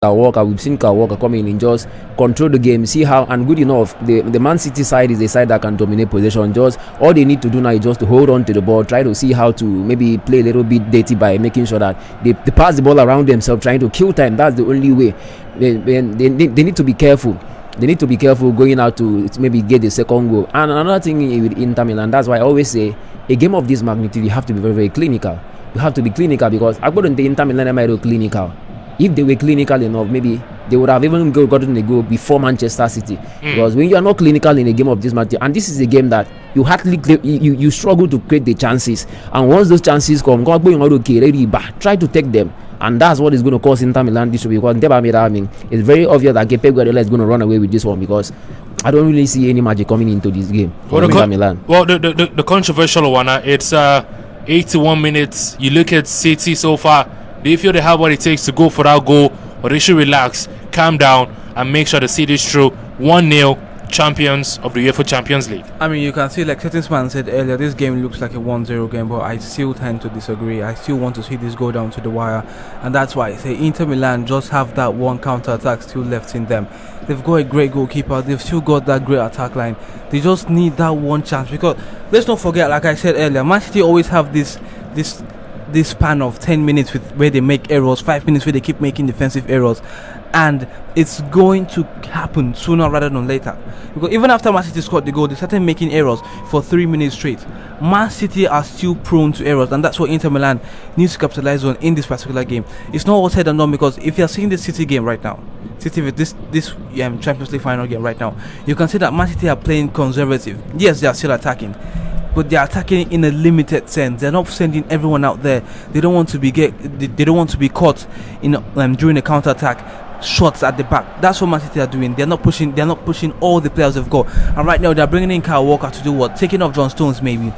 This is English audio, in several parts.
Walker. We've seen Kyle Walker come in and just control the game, see how, and good enough. The Man City side is a side that can dominate possession. Just all they need to do now is just to hold on to the ball, try to see how to maybe play a little bit dirty by making sure that they pass the ball around themselves, trying to kill time. That's the only way. They need to be careful. They need to be careful going out to maybe get the second goal. And another thing with Inter Milan, that's why I always say a game of this magnitude, you have to be very, very clinical. You have to be clinical because I couldn't think Inter Milan might be clinical. If they were clinical enough, maybe they would have even gotten a goal before Manchester City. Because when you are not clinical in a game of this magnitude, and this is a game that you hardly you struggle to create the chances, and once those chances come, try to take them. And that's what is going to cause Inter Milan this week. Because it's very obvious that Pep Guardiola is going to run away with this one because I don't really see any magic coming into this game for Inter Milan. Well, the controversial one, it's 81 minutes. You look at City so far. Do you feel they have what it takes to go for that goal, or they should relax, calm down, and make sure the City is through 1-0 champions of the UEFA Champions League? I mean, you can see, like Settingsman said earlier, this game looks like a 1-0 game, but I still tend to disagree. I still want to see this go down to the wire, and that's why I say Inter Milan just have that one counter-attack still left in them. They've got a great goalkeeper, they've still got that great attack line. They just need that one chance, because let's not forget, like I said earlier, Man City always have this span of 10 minutes where they make errors, 5 minutes where they keep making defensive errors, and it's going to happen sooner rather than later. Because even after Man City scored the goal, they started making errors for 3 minutes straight. Man City are still prone to errors, and that's what Inter Milan needs to capitalize on in this particular game. It's not all said and done, because if you're seeing the City game right now, City with this Champions League final game right now, you can see that Man City are playing conservative. Yes, they are still attacking, but they are attacking in a limited sense. They're not sending everyone out there. They don't want to be they don't want to be caught in during a counter attack shots at the back. That's what Man City are doing. They're not pushing all the players they've got. And right now they're bringing in Kyle Walker to do what? Taking off John Stones, maybe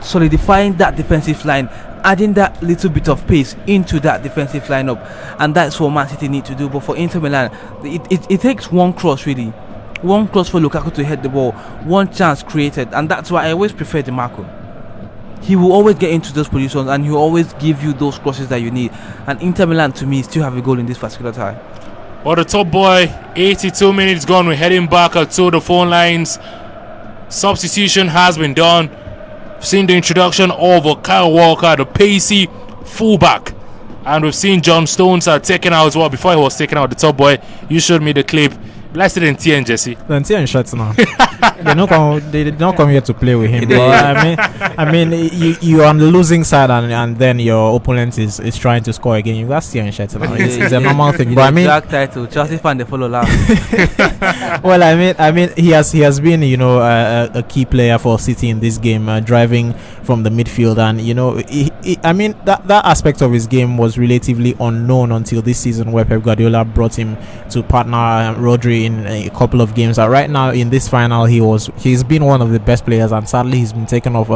solidifying that defensive line, adding that little bit of pace into that defensive lineup, and that's what Man City need to do. But for Inter Milan, it takes one cross really. One cross for Lukaku to head the ball, one chance created, and that's why I always prefer DiMarco. He will always get into those positions, and he will always give you those crosses that you need. And Inter Milan, to me, still have a goal in this particular tie. Well, the top boy, 82 minutes gone. We're heading back to the phone lines. Substitution has been done. We've seen the introduction of Kyle Walker, the pacey fullback, and we've seen John Stones taken out as well. Before he was taken out, the top boy, you showed me the clip. Blessed in TN, Jesse. Then TN shots now. They did not come here to play with him. But I mean, you are on the losing side, and then your opponent is trying to score again. You got TN shots now. It's a normal thing. But I mean, black title. Chelsea fan they follow last. Well, I mean, he has been a key player for City in this game, driving from the midfield, and I mean that aspect of his game was relatively unknown until this season, where Pep Guardiola brought him to partner Rodri in a couple of games. Right now in this final, he's been one of the best players, and sadly he's been taken off.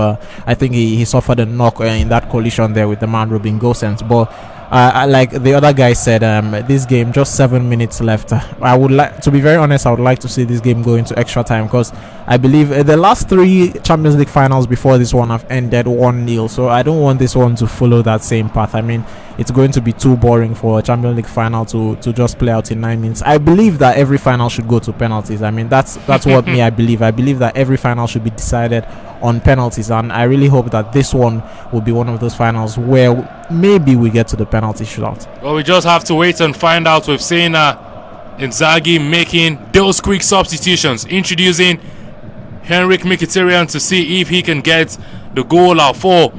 I think he suffered a knock in that collision there with the man Ruben Gosens. But like the other guy said, this game just 7 minutes left. I would like to be very honest. I would like to see this game go into extra time, because I believe the last 3 Champions League finals before this one have ended 1-0. So I don't want this one to follow that same path. I mean, it's going to be too boring for a Champions League final to just play out in 9 minutes. I believe that every final should go to penalties. I mean, that's what me I believe. I believe that every final should be decided on penalties, and I really hope that this one will be one of those finals where maybe we get to the penalty shootout. Well, we just have to wait and find out. We've seen Inzaghi making those quick substitutions, introducing Henrik Mkhitaryan to see if he can get the goal out for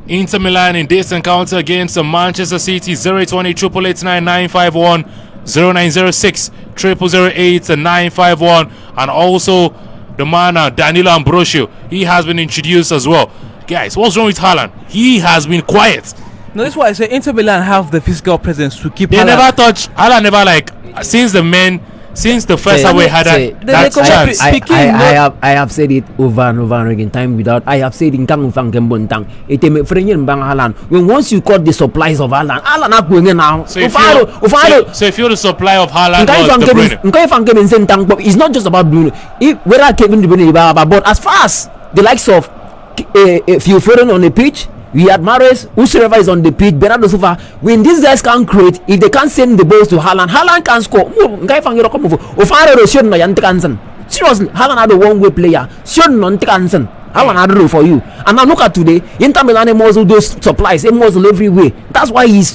Inter Milan in this encounter against Manchester City. 081 888 0906 0008 951, and also the man Danilo Ambrosio, he has been introduced as well. Guys, what's wrong with Haaland? He has been quiet. No, that's why I say Inter Milan have the physical presence to keep. They Haaland. never touch Haaland. Never since the first time we had that chance. I have said it over and over again, time without. I have said in Kang Fang Kembontang. It may friend bang Haaland. When once you cut the supplies of Haaland not going now. So if you're the supply of Haaland, it's not just about Bruno. Whether Kevin De Bruyne, but as far as the likes of if you're on the pitch, We had Mahrez, whosoever is on the pitch, Bernardo Silva. When these guys can't create, if they can't send the balls to Haaland can score. Seriously, Haaland had a one-way player. Haaland had it for you. And now look at today, Inter Milan muzzle those supplies, they muzzle every way. That's why he's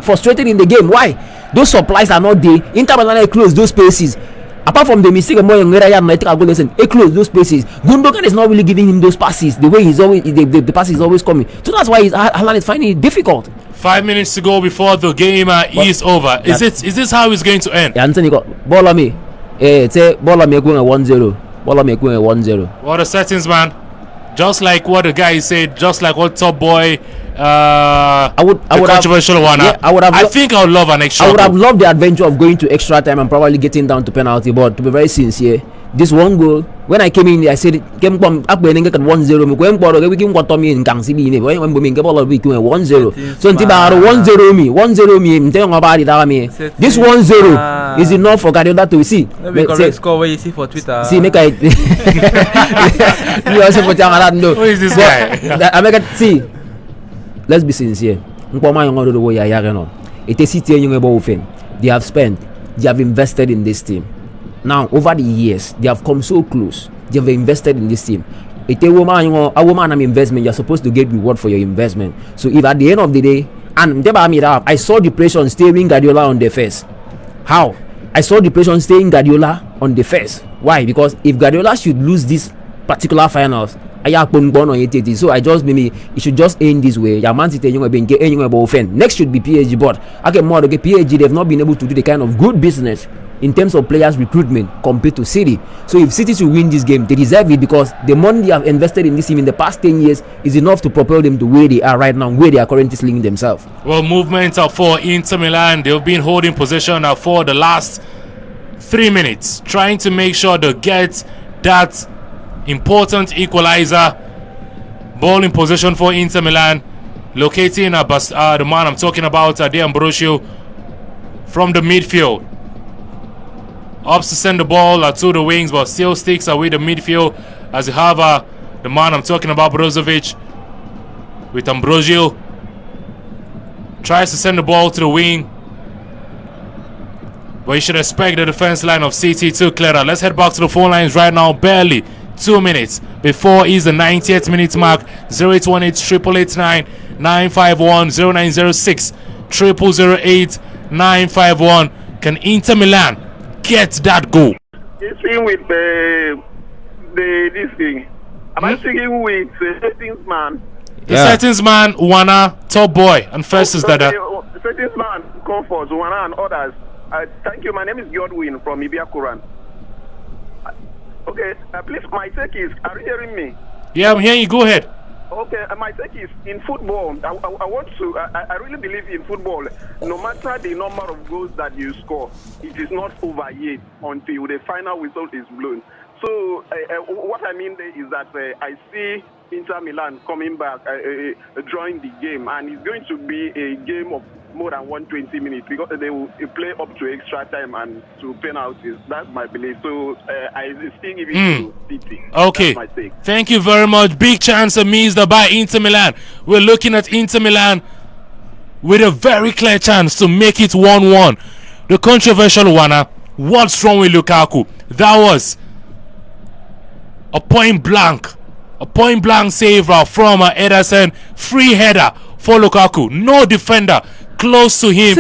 frustrated in the game. Why? Those supplies are not there. Inter Milan close those spaces. Apart from the mistake more he close those spaces. Gundogan is not really giving him those passes the way he's always the pass is always coming. So that's why Haaland is finding it difficult. 5 minutes to go before the game is over. Is this how it's going to end? Anthony got ball on me. Say ball on me going 1-0. Ball on me going 1-0. What are settings, man? Just like what the guy said, just like what Top Boy I would controversial one. Yeah, I think I would love an extra. I would have loved the adventure of going to extra time and probably getting down to penalty. But to be very sincere, this one goal, when I came in, I said game up when get 1-0. Me going for we can what me in Kang City. When we get ball we 1-0. So until 1-0 me, 1-0 me. I'm telling about it. Me this 1-0 is enough for Guardiola to see. Correct score where you see for Twitter. See make I. You also put down that no. Who is this guy? I make it see. Let's be sincere. They have spent, they have invested in this team. Now, over the years, they have come so close. They have invested in this team. A woman investment, you're supposed to get reward for your investment. So if at the end of the day, and I saw the pressure on staring Guardiola on the face. How? I saw the pressure on staying Guardiola on the face. Why? Because if Guardiola should lose this particular finals, so I just maybe it should just end this way. Next should be PSG, but okay, more okay, PSG they've not been able to do the kind of good business in terms of players recruitment compared to City. So if City should win this game, they deserve it because the money they have invested in this team in the past 10 years is enough to propel them to where they are right now, where they are currently slinging themselves. Well, movement for Inter Milan. They've been holding possession for the last 3 minutes, trying to make sure they get that important equalizer. Ball in possession for Inter Milan, locating the man I'm talking about, De Ambrosio, from the midfield. Opts to send the ball to the wings, but still sticks away the midfield as you have the man I'm talking about, Brozovic, with Ambrosio. Tries to send the ball to the wing, but you should expect the defense line of City to clear out. Let's head back to the phone lines right now. Barely 2 minutes before is the 90th minute mark. 0818-888-951-0906 008-951. Can Inter Milan get that goal? It's in with this thing. Am I speaking with settings man? The settings man, Wana, Top Boy, and first is Dada. Settings man, Comfort, Wana, and others. Thank you. My name is Godwin from Ibia Quran. Okay, please, my take is, are you hearing me? Yeah, I'm hearing you. Go ahead. Okay, my take is, in football, I really believe in football. No matter the number of goals that you score, it is not over yet until the final whistle is blown. So, what I mean there is that I see Inter Milan coming back, drawing the game, and it's going to be a game of more than 120 minutes because they will play up to extra time and to penalties. That's my belief. So I still give it to City. Okay. That's my take. Thank you very much. Big chance missed by Inter Milan. We're looking at Inter Milan with a very clear chance to make it 1-1. The controversial one. What's wrong with Lukaku? That was a point blank save from Ederson. Free header for Lukaku. No defender close to him,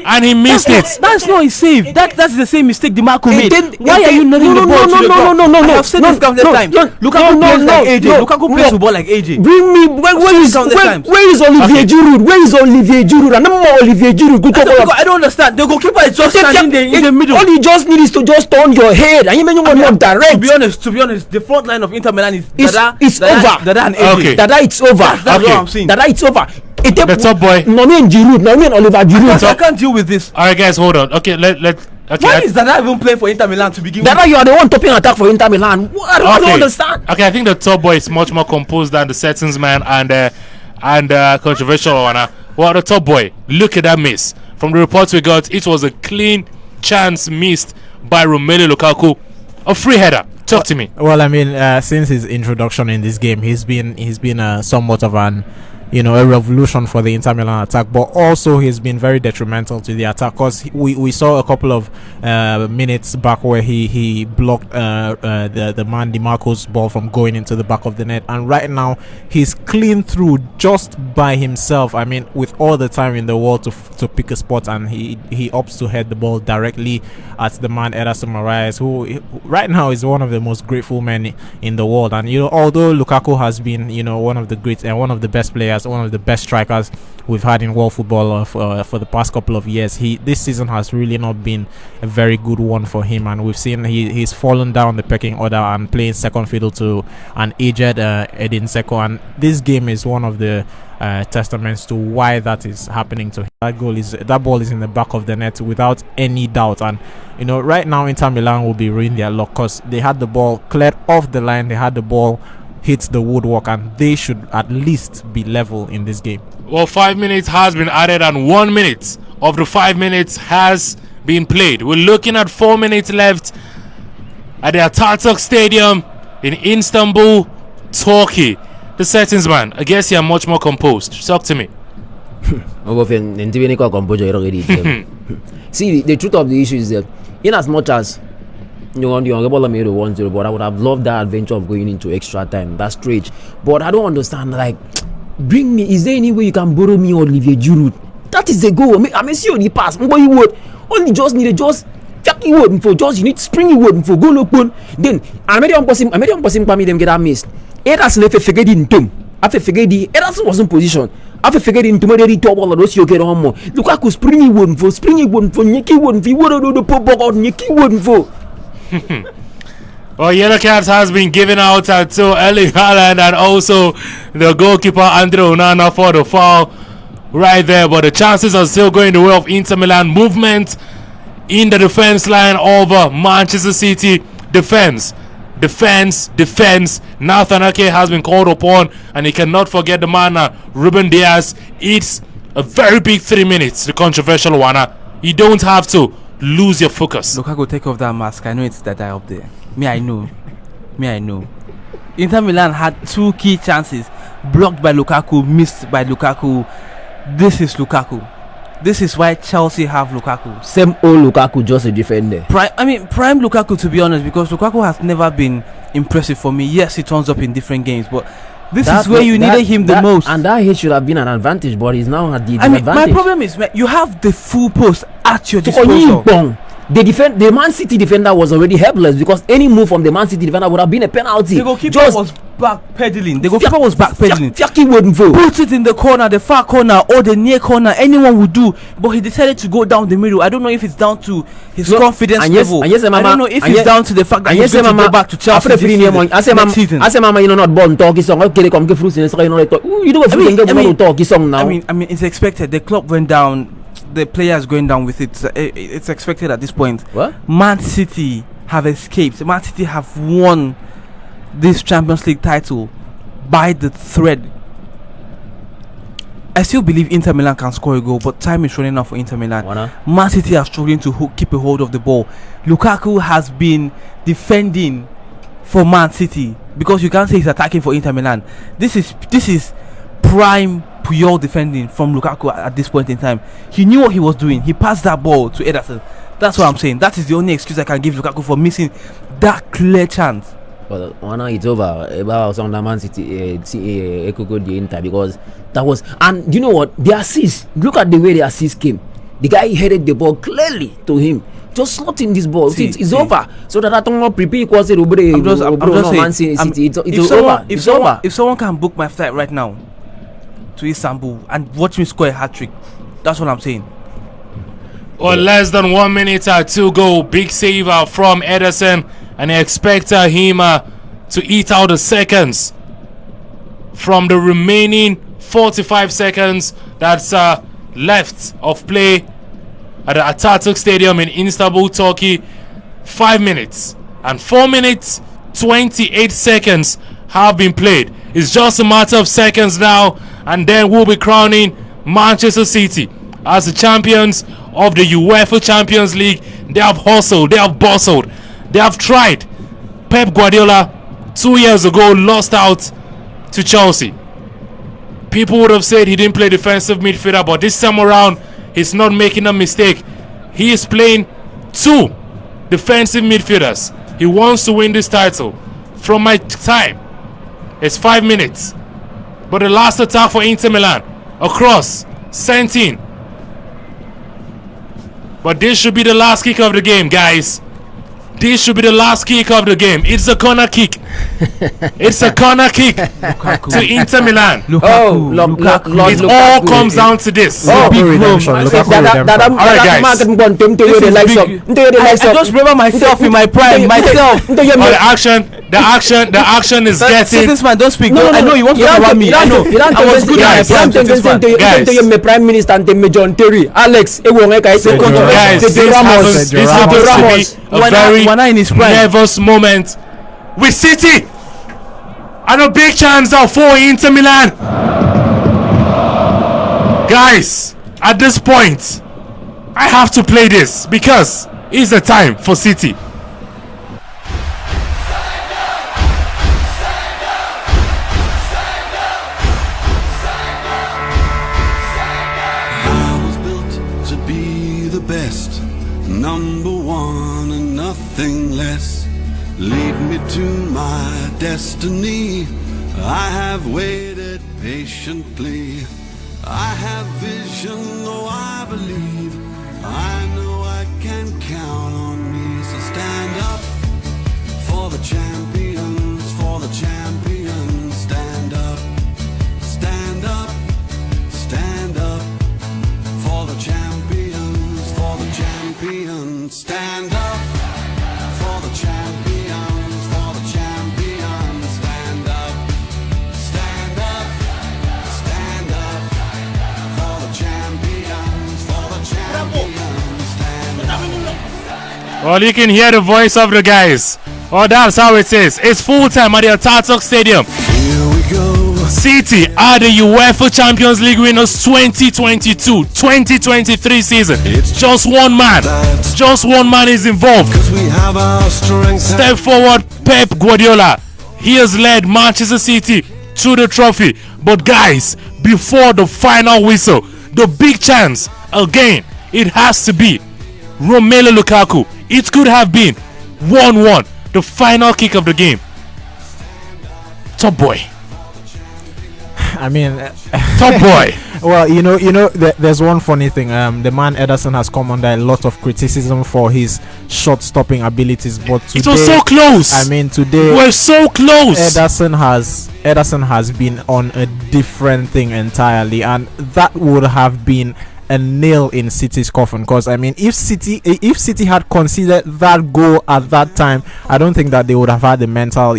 and he missed it. That's not his save. That's the same mistake Marco made. Why are you not in the ball? No. I have said this countless times. Lukaku plays like AJ. Lukaku plays football like AJ. Bring me where is Olivier Giroud? Where is Olivier Giroud? And Olivier Giroud. I don't understand. The goalkeeper is just standing there in the middle. All you just need is to just turn your head, and you may not direct. To be honest, the front line of Inter Milan is over. Dada and AJ. Okay. Dada, it's over. That's what I'm saying. Dada, it's over. The Top Boy. No, me and Giroud. No, me and Oliver Giroud. I can't deal with this. All right, guys, hold on. Okay, okay. Why is Dada even playing for Inter Milan to begin with? Dada, you are the one topping attack for Inter Milan. I don't understand. Okay, I think the Top Boy is much more composed than the settings man and controversial one. Well, the Top Boy, look at that miss. From the reports we got, it was a clean chance missed by Romelu Lukaku. A free header. Talk to me. Well, I mean, since his introduction in this game, he's been somewhat of an, a revolution for the Inter Milan attack, but also he's been very detrimental to the attack, because we saw a couple of minutes back where he blocked the man DiMarco's ball from going into the back of the net, and right now he's clean through just by himself. I mean, with all the time in the world to pick a spot, and he opts to head the ball directly at the man Ederson Moraes, who right now is one of the most grateful men in the world. And although Lukaku has been one of the great and one of the best players, one of the best strikers we've had in world football for the past couple of years, this season has really not been a very good one for him, and we've seen he's fallen down the pecking order and playing second fiddle to an aged Edin Dzeko, and this game is one of the testaments to why that is happening to him. That ball is in the back of the net without any doubt, and right now Inter Milan will be ruining their luck, because they had the ball cleared off the line, they had the ball hits the woodwork, and they should at least be level in this game. Well, 5 minutes has been added, and 1 minute of the 5 minutes has been played. We're looking at 4 minutes left at the Atatürk Stadium in Istanbul, Turkey. The settings, man, I guess you're much more composed. Talk to me. See, the truth of the issue is that, in as much as the younger ball made 1-0, but I would have loved that adventure of going into extra time. That's strange, but I don't understand. Like, bring me. Is there any way you can borrow me Olivier Giroud? That is the goal. I mean, see on the pass. You would only just need just word for just you need springy word for goal open. Then I made on passing. Them get that missed. Ederson left a figure in tom. After figure Ederson was in position. After figured in tomorrow, the top all those you get on more. Lukaku springy wooden for Nyeki wooden for you the pop out Nyeki wooden for. Well, yellow cards has been given out to Erling Haaland and also the goalkeeper Andre Onana for the foul right there. But the chances are still going the way of Inter Milan. Movement in the defense line over Manchester City. Defense. Nathan Ake has been called upon, and he cannot forget the man Ruben Diaz. It's a very big 3 minutes, the controversial one. You don't have to lose your focus. Lukaku, take off that mask. I know it's that guy up there. I know. Inter Milan had 2 key chances blocked by Lukaku, missed by Lukaku. This is Lukaku. This is why Chelsea have Lukaku. Same old Lukaku, just a defender. Prime Lukaku, to be honest, because Lukaku has never been impressive for me. Yes, he turns up in different games, but this is where you needed him the most. And that hit should have been an advantage, but he's now at the advantage. My problem is, you have the full post at your disposal. The Man City defender was already helpless, because any move from the Man City defender would have been a penalty. The goalkeeper was backpedaling. Put it in the corner, the far corner, or the near corner. Anyone would do, but he decided to go down the middle. I don't know if it's down to his confidence level. I don't know if it's down to the fact that he's going to go back to Chelsea next season. I say, Mama, not born talking song. Okay, come get fruits. You don't talking song now. I mean, it's expected. The club went down. The players going down with it. It's expected at this point. What? Man City have escaped. Man City have won this Champions League title by the thread. I still believe Inter Milan can score a goal, but time is running out for Inter Milan. Man City are struggling to keep a hold of the ball. Lukaku has been defending for Man City, because you can't say he's attacking for Inter Milan. This is prime Puyol defending from Lukaku at this point in time. He knew what he was doing. He passed that ball to Ederson. That's what I'm saying. That is the only excuse I can give Lukaku for missing that clear chance. But it's over about some Man City the Inter, because that was, and you know what, the assist, look at the way the assist came. The guy headed the ball clearly to him. Just slot in this ball. It's over. So that I don't prepare because it's over. If someone can book my flight right now to Istanbul and watch me score a hat-trick, that's what I'm saying. Well, less than 1 minute to go. Big save from Ederson, and I expect him to eat out the seconds from the remaining 45 seconds that's left of play at the Atatürk Stadium in Istanbul, Turkey. 5 minutes and 4 minutes 28 seconds have been played. It's just a matter of seconds now, and then we'll be crowning Manchester City as the champions of the UEFA Champions League. They have hustled, they have bustled, they have tried Pep Guardiola 2 years ago lost out to Chelsea. People would have said he didn't play defensive midfielder, but this time around, he's not making a mistake. He is playing 2 defensive midfielders. He wants to win this title. From my time, it's 5 minutes. But the last attack for Inter Milan, across, sent in. But this should be the last kick of the game, guys. This should be the last kick of the game. It's a corner kick. It's a corner kick to Inter Milan. It all comes down to this. Alright, guys. I just remember myself in my prime. The action is getting. This man don't speak. I know you want to talk about me. I know. I was good at my prime. Guys, Prime Minister and John Terry, Alex, guys, this happens to be a very nervous moment with City and a big chance now for Inter Milan. Guys, at this point, I have to play this because it's the time for City. Number one and nothing less. Lead me to my destiny. I have waited patiently. I have vision, though I believe. I know I can count on me. So stand up for the champions, for the champions. Stand up, stand up, stand up for the champions, for the champions. Stand up for the champions, for the champions. Stand up, stand up, stand up for the champions, for the champions. Stand up. Well, you can hear the voice of the guys. Oh, that's how it is. It's full time at the Atatürk Stadium. Here we go. City are the UEFA Champions League winners 2022-2023 season. Just one man is involved. We have our strength. Step forward, Pep Guardiola. He has led Manchester City to the trophy. But guys, before the final whistle, the big chance, again, it has to be Romelu Lukaku. It could have been 1-1, the final kick of the game. Top boy. I mean, top boy. Well, there's one funny thing. The man Ederson has come under a lot of criticism for his shot-stopping abilities, but today, it was so close. I mean, today we're so close. Ederson has been on a different thing entirely, and that would have been a nail in City's coffin. Because I mean, if City had considered that goal at that time, I don't think that they would have had the mental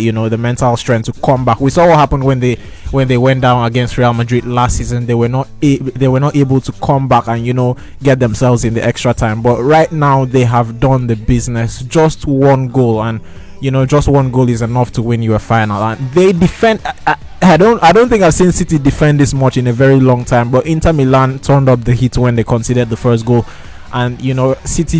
strength to come back. We saw what happened when they went down against Real Madrid last season. They were not able to come back and get themselves in the extra time. But right now they have done the business. Just one goal, and just one goal is enough to win you a final. And they defend. I don't think I've seen City defend this much in a very long time. But Inter Milan turned up the heat when they conceded the first goal, and City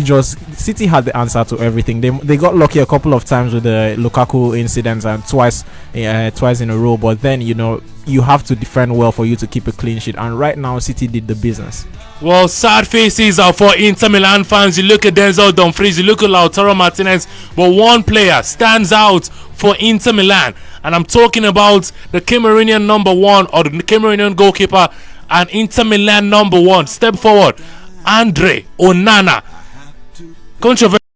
had the answer to everything. They got lucky a couple of times with the Lukaku incidents and twice in a row. But then you have to defend well for you to keep a clean sheet. And right now City did the business. Well, sad faces are for Inter Milan fans. You look at Denzel Dumfries, you look at Lautaro Martinez, but one player stands out for Inter Milan, and I'm talking about the Cameroonian number 1, or the Cameroonian goalkeeper and Inter Milan number 1. Step forward, Andre Onana. Controversial.